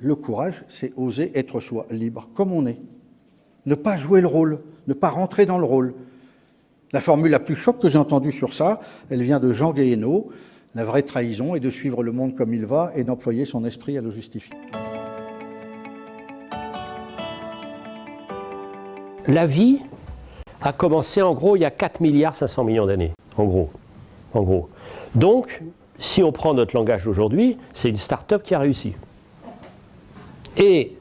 Le courage, c'est oser être soi, libre, comme on est. Ne pas jouer le rôle, ne pas rentrer dans le rôle. La formule la plus choc que j'ai entendue sur ça, elle vient de Jean Guéhenno. La vraie trahison est de suivre le monde comme il va et d'employer son esprit à le justifier. La vie a commencé en gros il y a 4,5 milliards d'années, en gros. Donc, si on prend notre langage d'aujourd'hui, c'est une start-up qui a réussi. Et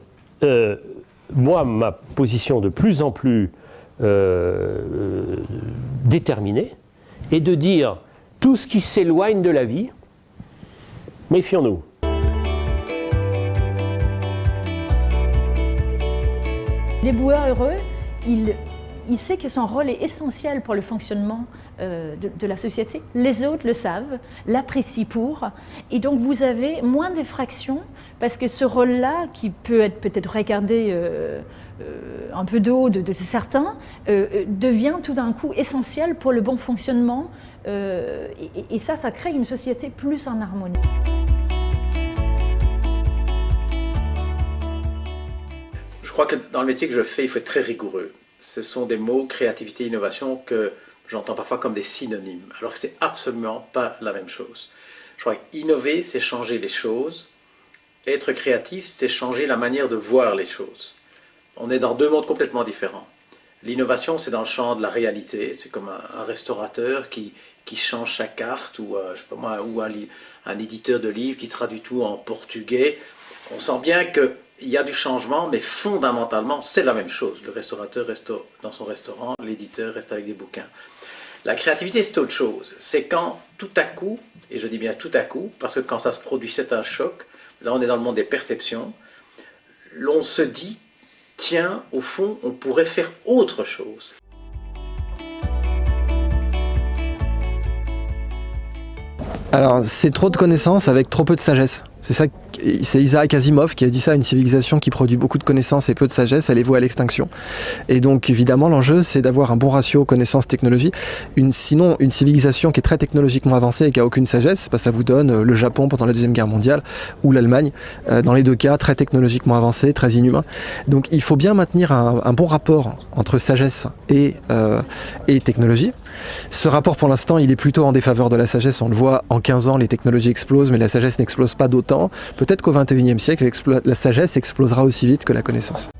moi, ma position de plus en plus déterminée est de dire tout ce qui s'éloigne de la vie, méfions-nous. L'éboueur heureux, il sait que son rôle est essentiel pour le fonctionnement de la société. Les autres le savent, l'apprécient pour. Et donc vous avez moins d'effractions parce que ce rôle-là, qui peut être peut-être regardé un peu de haut de certains, devient tout d'un coup essentiel pour le bon fonctionnement. Et ça crée une société plus en harmonie. Je crois que dans le métier que je fais, il faut être très rigoureux. Ce sont des mots, créativité, innovation, que j'entends parfois comme des synonymes, alors que c'est absolument pas la même chose. Je crois qu'innover, c'est changer les choses. Être créatif, c'est changer la manière de voir les choses. On est dans deux mondes complètement différents. L'innovation, c'est dans le champ de la réalité. C'est comme un restaurateur qui change sa carte, ou, je sais pas moi, ou un éditeur de livres qui traduit tout en portugais. On sent bien que il y a du changement, mais fondamentalement, c'est la même chose. Le restaurateur reste dans son restaurant, l'éditeur reste avec des bouquins. La créativité, c'est autre chose. C'est quand, tout à coup, et je dis bien tout à coup, parce que quand ça se produit, c'est un choc, là on est dans le monde des perceptions, l'on se dit, tiens, au fond, on pourrait faire autre chose. Alors, c'est trop de connaissances avec trop peu de sagesse. C'est Isaac Asimov qui a dit ça, une civilisation qui produit beaucoup de connaissances et peu de sagesse, elle est vouée à l'extinction. Et donc, évidemment, l'enjeu, c'est d'avoir un bon ratio connaissances-technologie. Sinon, une civilisation qui est très technologiquement avancée et qui n'a aucune sagesse, ça vous donne le Japon pendant la Deuxième Guerre mondiale ou l'Allemagne. Dans les deux cas, très technologiquement avancé, très inhumain. Donc, il faut bien maintenir un bon rapport entre sagesse et technologie. Ce rapport, pour l'instant, il est plutôt en défaveur de la sagesse. On le voit, en 15 ans, les technologies explosent, mais la sagesse n'explose pas d'autant. Peut-être qu'au XXIe siècle, la sagesse explosera aussi vite que la connaissance.